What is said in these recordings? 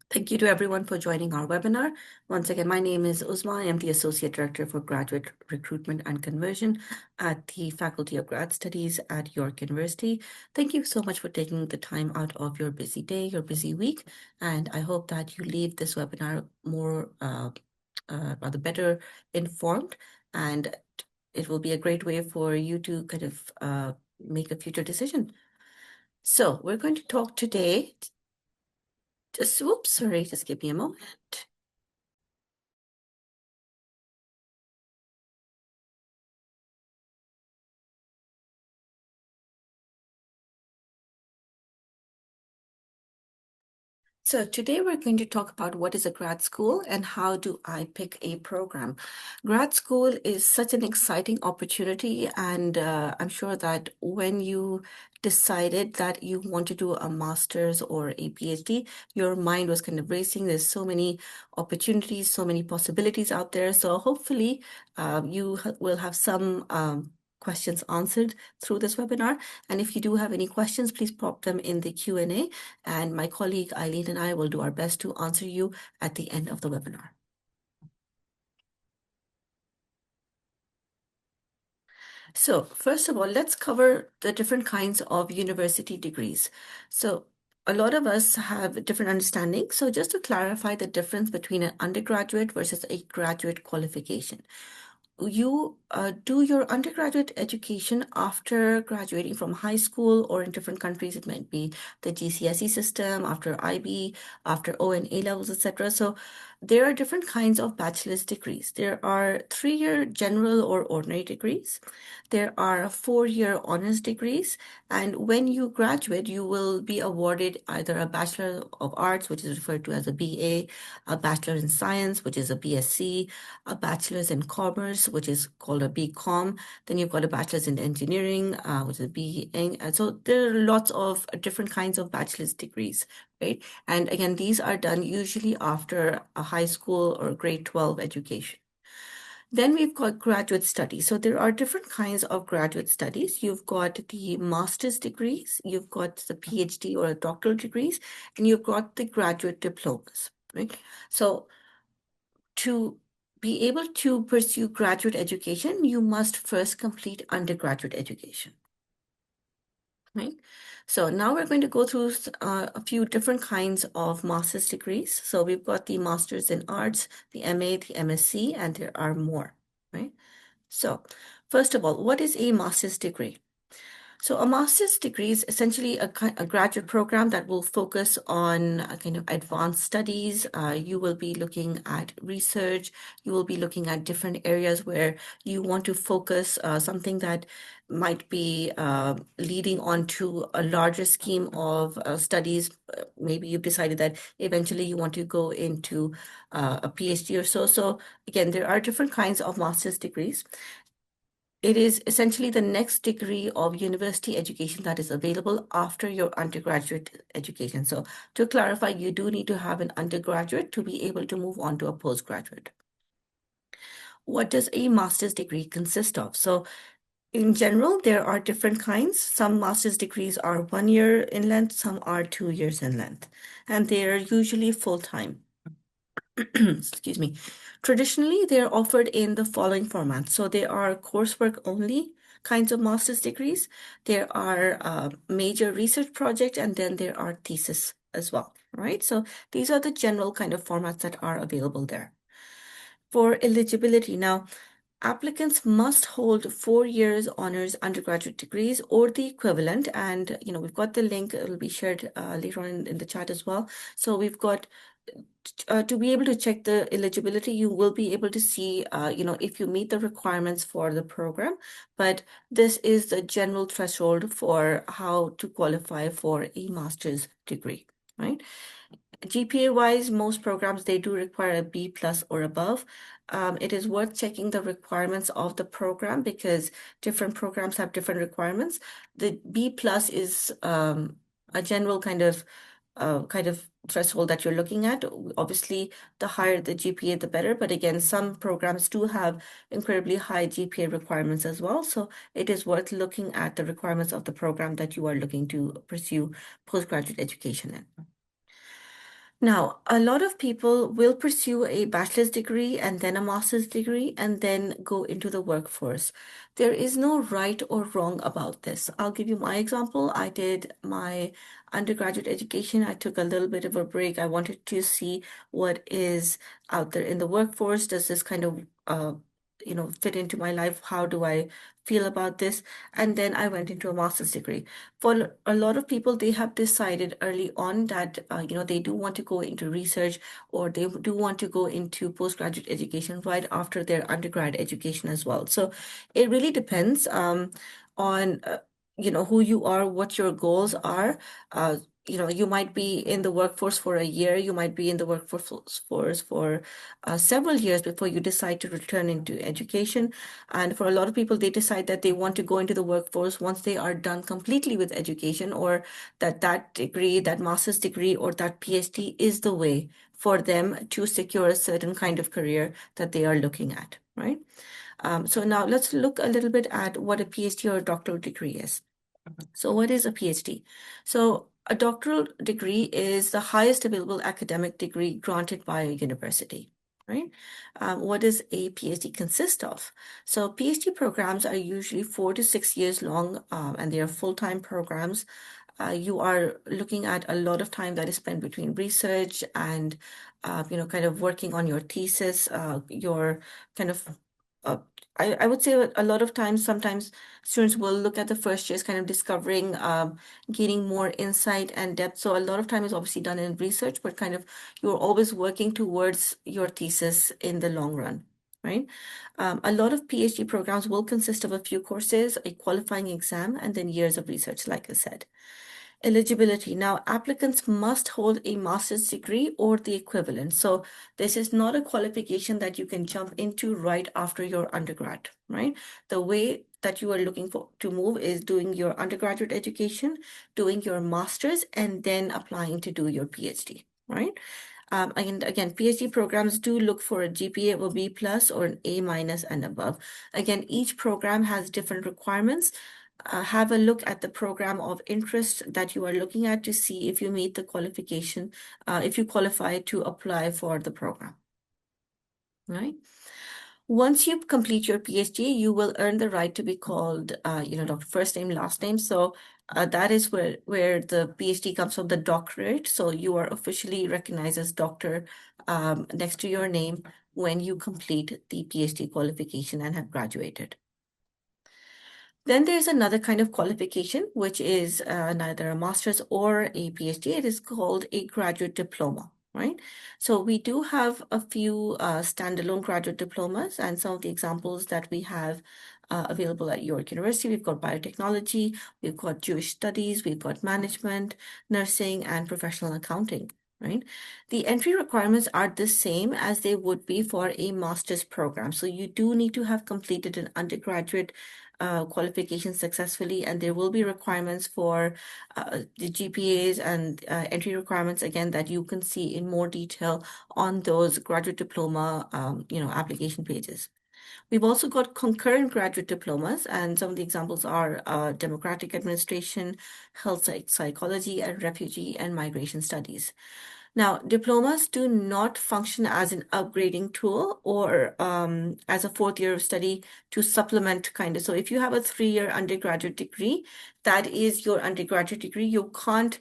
Thank you to everyone for joining our webinar. Once again, my name is Uzma. I am the Associate Director for Graduate Recruitment and Conversion at the Faculty of Grad Studies at York University. Thank you so much for taking the time out of your busy day, your busy week, and I hope that you leave this webinar more, rather better informed, and it will be a great way for you to kind of make a future decision. So we're going to talk today. Sorry, just give me a moment. So today we're going to talk about what is a grad school and how do I pick a program. Grad school is such an exciting opportunity, and I'm sure that when you decided that you want to do a master's or a PhD, your mind was kind of racing. There's so many opportunities, so many possibilities out there. So hopefully you will have some questions answered through this webinar. And if you do have any questions, please pop them in the Q&A, and my colleague Eileen and I will do our best to answer you at the end of the webinar. So first of all, let's cover the different kinds of university degrees. So a lot of us have different understandings. So just to clarify the difference between an undergraduate versus a graduate qualification. You do your undergraduate education after graduating from high school, or in different countries, it might be the GCSE system, after IB, after O and A levels, etc. So there are different kinds of bachelor's degrees. There are 3-year general or ordinary degrees. There are 4-year honors degrees. And when you graduate, you will be awarded either a Bachelor of Arts, which is referred to as a BA, a Bachelor in Science, which is a BSc, a bachelor's in commerce, which is called a BCom. Then you've got a bachelor's in engineering, which is a BE. So there are lots of different kinds of bachelor's degrees, right? And again, these are done usually after a high school or grade 12 education. Then we've got graduate studies. So there are different kinds of graduate studies. You've got the master's degrees, you've got the PhD or doctoral degrees, and you've got the graduate diplomas, right? So to be able to pursue graduate education, you must first complete undergraduate education, right? So now we're going to go through a few different kinds of master's degrees. So we've got the master's in arts, the MA, the MSc, and there are more, right? So first of all, what is a master's degree? So a master's degree is essentially a graduate program that will focus on kind of advanced studies. You will be looking at research. You will be looking at different areas where you want to focus, something that might be leading on to a larger scheme of studies. Maybe you've decided that eventually you want to go into a PhD or so. So again, there are different kinds of master's degrees. It is essentially the next degree of university education that is available after your undergraduate education. So to clarify, you do need to have an undergraduate to be able to move on to a postgraduate. What does a master's degree consist of? So in general, there are different kinds. Some master's degrees are 1 year in length, some are 2 years in length, and they are usually full-time. Excuse me. Traditionally, they're offered in the following format. So there are coursework only kinds of master's degrees. There are major research projects, and then there are thesis as well, right? So these are the general kind of formats that are available there. For eligibility, now, applicants must hold 4 years honors undergraduate degrees or the equivalent. And, we've got the link, it'll be shared later on in the chat as well. So we've got to be able to check the eligibility, you will be able to see, if you meet the requirements for the program. But this is the general threshold for how to qualify for a master's degree, right? GPA wise, most programs, they do require a B plus or above. It is worth checking the requirements of the program because different programs have different requirements. The B plus is a general kind of threshold that you're looking at. Obviously, the higher the GPA, the better. But again, some programs do have incredibly high GPA requirements as well. So it is worth looking at the requirements of the program that you are looking to pursue postgraduate education in. Now, a lot of people will pursue a bachelor's degree and then a master's degree and then go into the workforce. There is no right or wrong about this. I'll give you my example. I did my undergraduate education. I took a little bit of a break. I wanted to see what is out there in the workforce. Does this kind of fit into my life? How do I feel about this? And then I went into a master's degree. For a lot of people, they have decided early on that they do want to go into research or they do want to go into postgraduate education right after their undergrad education as well. So it really depends on who you are, what your goals are. You might be in the workforce for a year, you might be in the workforce for several years before you decide to return into education. And for a lot of people, they decide that they want to go into the workforce once they are done completely with education, or that degree, that master's degree, or that PhD is the way for them to secure a certain kind of career that they are looking at, right? So now let's look a little bit at what a PhD or a doctoral degree is. So, what is a PhD? So, a doctoral degree is the highest available academic degree granted by a university, right? What does a PhD consist of? So, PhD programs are usually 4 to 6 years long, and they are full-time programs. You are looking at a lot of time that is spent between research and, kind of working on your thesis, your kind of uh, I would say a lot of times, sometimes students will look at the first year as kind of discovering, gaining more insight and depth. So a lot of time is obviously done in research, but kind of you're always working towards your thesis in the long run, right? A lot of PhD programs will consist of a few courses, a qualifying exam, and then years of research, like I said. Eligibility. Now, applicants must hold a master's degree or the equivalent. So this is not a qualification that you can jump into right after your undergrad, right? The way that you are looking for to move is doing your undergraduate education, doing your master's, and then applying to do your PhD, right? And again, PhD programs do look for a GPA of a B plus or an A minus and above. Again, each program has different requirements. Have a look at the program of interest that you are looking at to see if you meet the qualification, if you qualify to apply for the program, right? Once you complete your PhD, you will earn the right to be called, doctor, first name, last name. So that is where the PhD comes from, the doctorate. So you are officially recognized as doctor next to your name when you complete the PhD qualification and have graduated. Then there's another kind of qualification, which is neither a master's or a PhD. It is called a graduate diploma, right? So we do have a few standalone graduate diplomas, and some of the examples that we have available at York University. We've got biotechnology, we've got Jewish studies, we've got management, nursing, and professional accounting. Right. The entry requirements are the same as they would be for a master's program. So you do need to have completed an undergraduate qualification successfully, and there will be requirements for the GPAs and entry requirements again that you can see in more detail on those graduate diploma, application pages. We've also got concurrent graduate diplomas, and some of the examples are democratic administration, health psychology, and refugee and migration studies. Now, diplomas do not function as an upgrading tool or as a fourth year of study to supplement kind of. So if you have a 3 year undergraduate degree, that is your undergraduate degree. You can't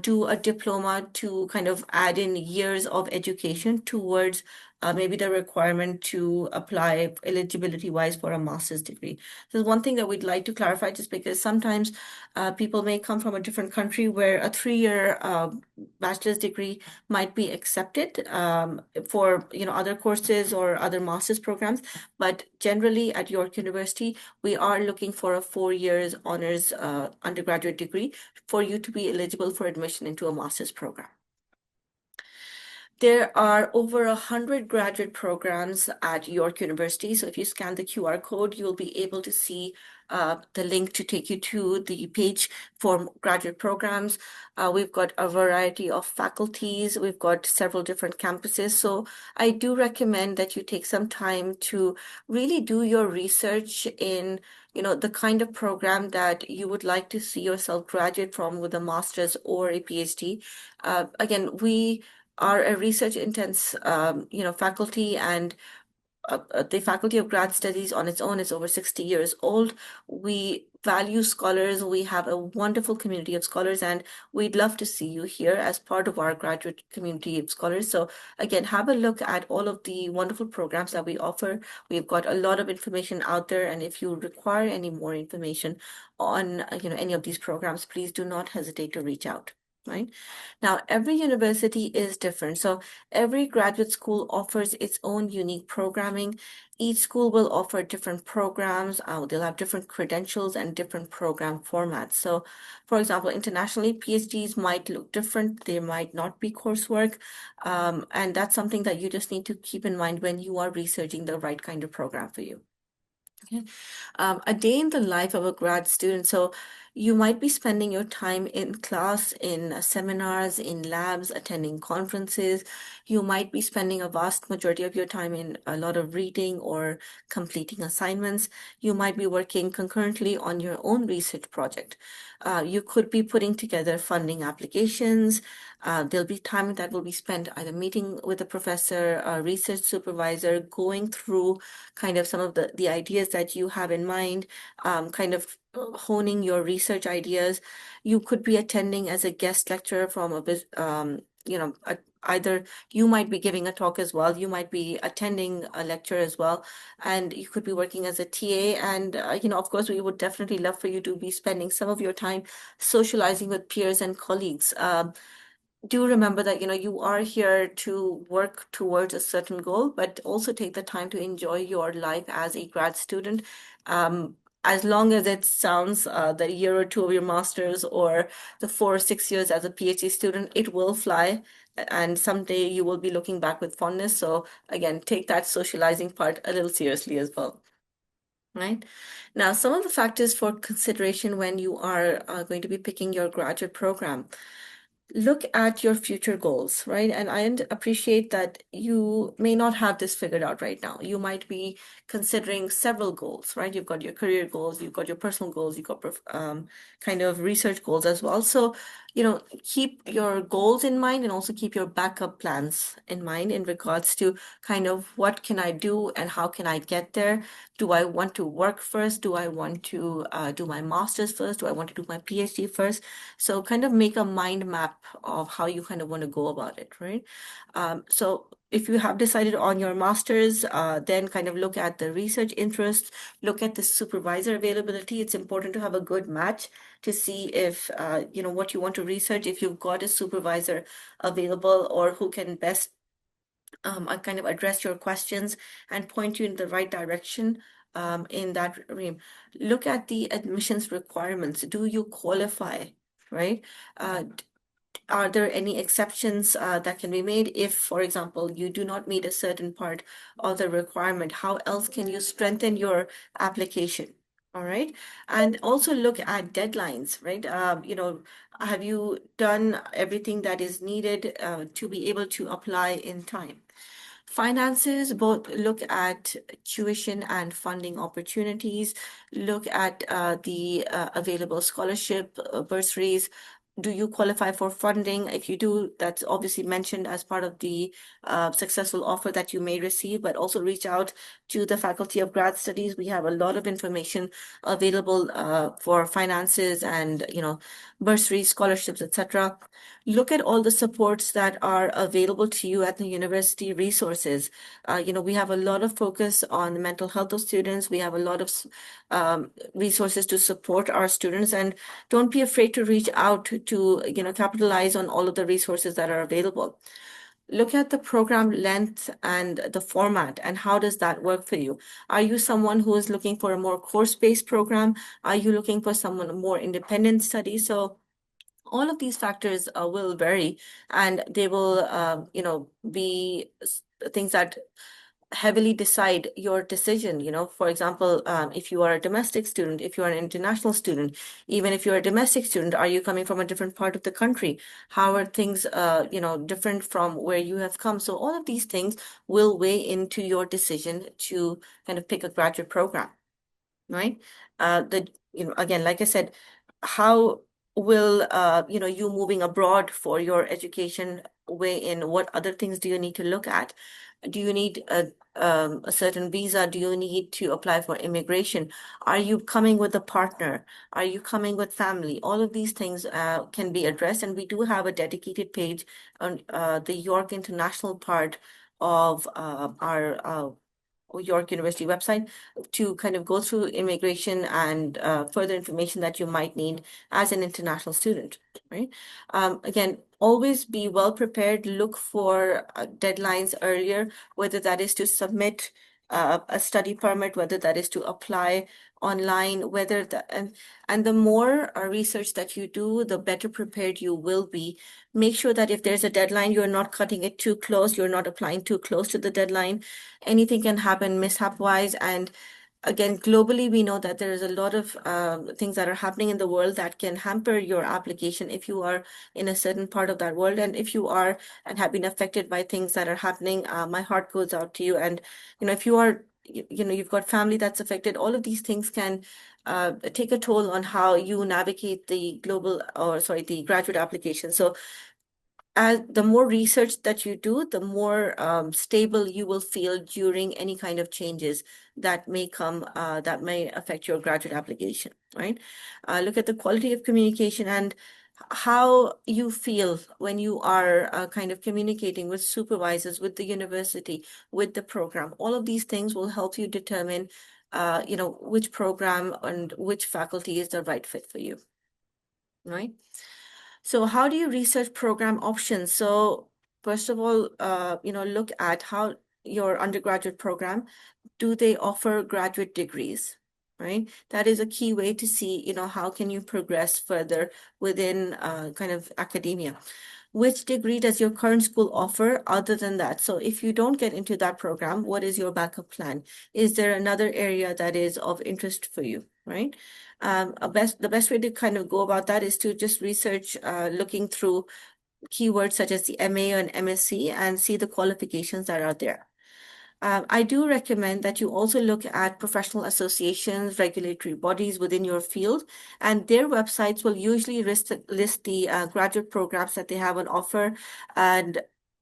do a diploma to kind of add in years of education towards maybe the requirement to apply eligibility wise for a master's degree. So one thing that we'd like to clarify, just because sometimes people may come from a different country where a 3 year bachelor's degree might be accepted for other courses or other master's programs, but generally at York University we are looking for a 4 years honors undergraduate degree for you to be eligible for admission into a master's program. There are over 100 graduate programs at York University. So if you scan the QR code, you'll be able to see the link to take you to the page for graduate programs. We've got a variety of faculties. We've got several different campuses. So I do recommend that you take some time to really do your research in the kind of program that you would like to see yourself graduate from with a master's or a PhD. Again, we are a research intense, faculty, and the Faculty of Grad Studies on its own is over 60 years old. We value scholars. We have a wonderful community of scholars, and we'd love to see you here as part of our graduate community of scholars. So again, have a look at all of the wonderful programs that we offer. We've got a lot of information out there, and if you require any more information on, any of these programs, please do not hesitate to reach out. Right? Now, every university is different. So every graduate school offers its own unique programming. Each school will offer different programs. They'll have different credentials and different program formats. So, for example, internationally, PhDs might look different. There might not be coursework. And that's something that you just need to keep in mind when you are researching the right kind of program for you. Okay. A day in the life of a grad student. So you might be spending your time in class, in seminars, in labs, attending conferences. You might be spending a vast majority of your time in a lot of reading or completing assignments. You might be working concurrently on your own research project. You could be putting together funding applications. There'll be time that will be spent either meeting with a professor, a research supervisor, going through kind of some of the ideas that you have in mind, kind of honing your research ideas. You could be attending as a guest lecturer from either you might be giving a talk as well, you might be attending a lecture as well, and you could be working as a TA. And, of course, we would definitely love for you to be spending some of your time socializing with peers and colleagues. Do remember that you are here to work towards a certain goal, but also take the time to enjoy your life as a grad student. um, as long as it sounds the year or two of your master's or the 4 or 6 years as a PhD student, it will fly, and someday you will be looking back with fondness. So again, take that socializing part a little seriously as well. Right. Now, some of the factors for consideration when you are going to be picking your graduate program. Look at your future goals, right? And I appreciate that you may not have this figured out right now. You might be considering several goals, right? You've got your career goals, you've got your personal goals, you've got kind of research goals as well. So, keep your goals in mind and also keep your backup plans in mind in regards to kind of what can I do and how can I get there? Do I want to work first? Do I want to do my master's first? Do I want to do my PhD first? So kind of make a mind map of how you kind of want to go about it, right? So if you have decided on your master's, then kind of look at the research interests, look at the supervisor availability. It's important to have a good match to see if, what you want to research, if you've got a supervisor available or who can best kind of address your questions and point you in the right direction in that realm. Look at the admissions requirements. Do you qualify, right? Uh, are there any exceptions that can be made if, for example, you do not meet a certain part of the requirement? How else can you strengthen your application? All right. And also look at deadlines, right? Have you done everything that is needed to be able to apply in time? Finances, both look at tuition and funding opportunities, look at the available scholarship, bursaries. Do you qualify for funding? If you do, that's obviously mentioned as part of the successful offer that you may receive, but also reach out to the Faculty of Grad Studies. We have a lot of information available for finances and, bursaries, scholarships, etc. Look at all the supports that are available to you at the university resources. We have a lot of focus on the mental health of students. We have a lot of resources to support our students, and don't be afraid to reach out to, capitalize on all of the resources that are available. Look at the program length and the format and how does that work for you? Are you someone who is looking for a more course-based program? Are you looking for someone more independent study? So all of these factors will vary, and they will, be things that heavily decide your decision. For example, if you are a domestic student, if you are an international student, even if you're a domestic student, are you coming from a different part of the country? How are things, different from where you have come? So all of these things will weigh into your decision to kind of pick a graduate program, right? Again, like I said, how will you moving abroad for your education way in? What other things do you need to look at? Do you need a certain visa? Do you need to apply for immigration? Are you coming with a partner? Are you coming with family? All of these things can be addressed, and we do have a dedicated page on the York International part of our York University website to kind of go through immigration and further information that you might need as an international student, right? Again, always be well prepared. Look for deadlines earlier, whether that is to submit a study permit, whether that is to apply online, whether the and the more research that you do, the better prepared you will be. Make sure that if there's a deadline, you're not cutting it too close, you're not applying too close to the deadline. Anything can happen mishap wise. And again, globally, we know that there is a lot of things that are happening in the world that can hamper your application if you are in a certain part of that world. And if you are and have been affected by things that are happening, my heart goes out to you. And, if you are, you've got family that's affected, all of these things can take a toll on how you navigate the the graduate application. So as the more research that you do, the more stable you will feel during any kind of changes that may come, that may affect your graduate application, right? Look at the quality of communication and how you feel when you are kind of communicating with supervisors, with the university, with the program. All of these things will help you determine, which program and which faculty is the right fit for you, right? So how do you research program options? So first of all, look at how your undergraduate program, do they offer graduate degrees, right? That is a key way to see, how can you progress further within kind of academia. Which degree does your current school offer other than that? So if you don't get into that program, what is your backup plan? Is there another area that is of interest for you, right? The best way to kind of go about that is to just research, looking through keywords such as the MA and MSc and see the qualifications that are there. I do recommend that you also look at professional associations, regulatory bodies within your field, and their websites will usually list the graduate programs that they have on offer. And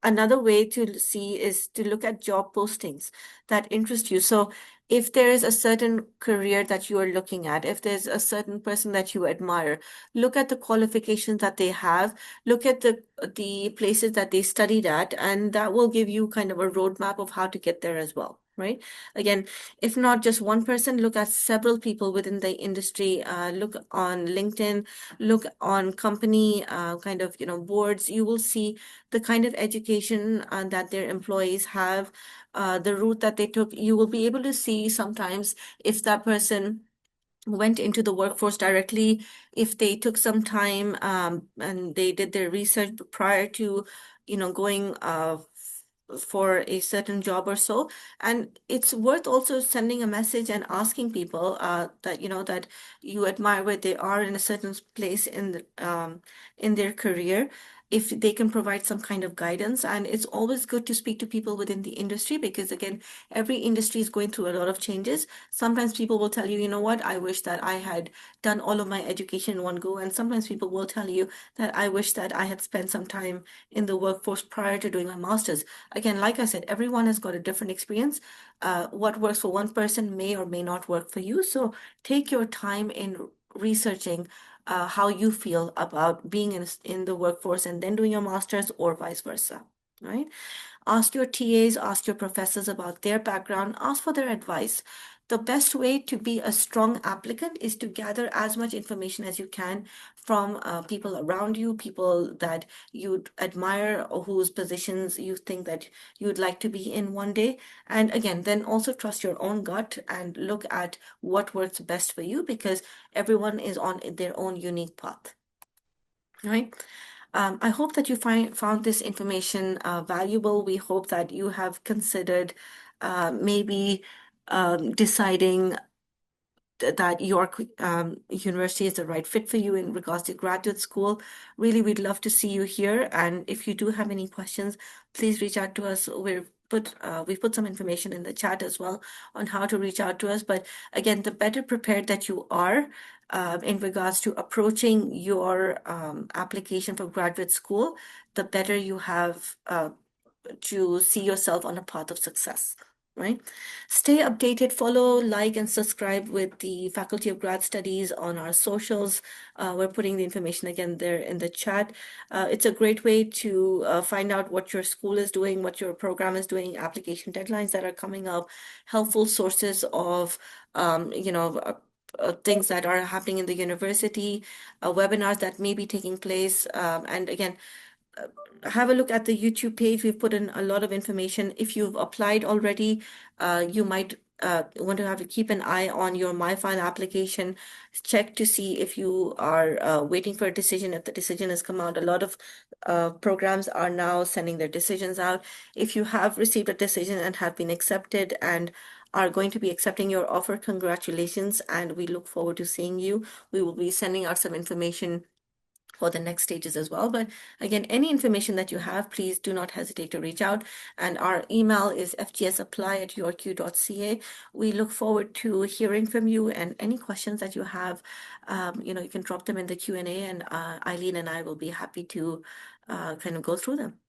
another way to see is to look at job postings that interest you. So if there is a certain career that you are looking at, if there's a certain person that you admire, look at the qualifications that they have, look at the places that they studied at, and that will give you kind of a roadmap of how to get there as well, right? Again, if not just one person, look at several people within the industry. Look on LinkedIn, look on company kind of boards. You will see the kind of education that their employees have, the route that they took. You will be able to see sometimes if that person went into the workforce directly, if they took some time and they did their research prior to, going for a certain job or so. And it's worth also sending a message and asking people that that you admire where they are in a certain place in their career, if they can provide some kind of guidance. And it's always good to speak to people within the industry because again, every industry is going through a lot of changes. Sometimes people will tell you, you know what, I wish that I had done all of my education in one go. And sometimes people will tell you that I wish that I had spent some time in the workforce prior to doing my master's. Again, like I said, everyone has got a different experience. What works for one person may or may not work for you. So take your time in researching how you feel about being in the workforce and then doing your master's or vice versa, right? Ask your TAs, ask your professors about their background, ask for their advice. The best way to be a strong applicant is to gather as much information as you can from people around you, people that you admire or whose positions you think that you'd like to be in one day. And again, then also trust your own gut and look at what works best for you because everyone is on their own unique path, right? I hope that you found this information valuable. We hope that you have considered maybe deciding that York University is the right fit for you in regards to graduate school. Really, we'd love to see you here. And if you do have any questions, please reach out to us. We're we've put some information in the chat as well on how to reach out to us. But again, the better prepared that you are in regards to approaching your application for graduate school, the better you have to see yourself on a path of success, right? Stay updated, follow, like, and subscribe with the Faculty of Grad Studies on our socials. We're putting the information again there in the chat. It's a great way to find out what your school is doing, what your program is doing, application deadlines that are coming up, helpful sources of, things that are happening in the university, webinars that may be taking place. And again, have a look at the YouTube page. We've put in a lot of information. If you've applied already, you might want to have to keep an eye on your MyFile application. Check to see if you are waiting for a decision. If the decision has come out, a lot of programs are now sending their decisions out. If you have received a decision and have been accepted and are going to be accepting your offer, congratulations, and we look forward to seeing you. We will be sending out some information for the next stages as well. But again, any information that you have, please do not hesitate to reach out. And our email is fgsapply@yorku.ca. We look forward to hearing from you, and any questions that you have, you can drop them in the Q&A, and Eileen and I will be happy to kind of go through them.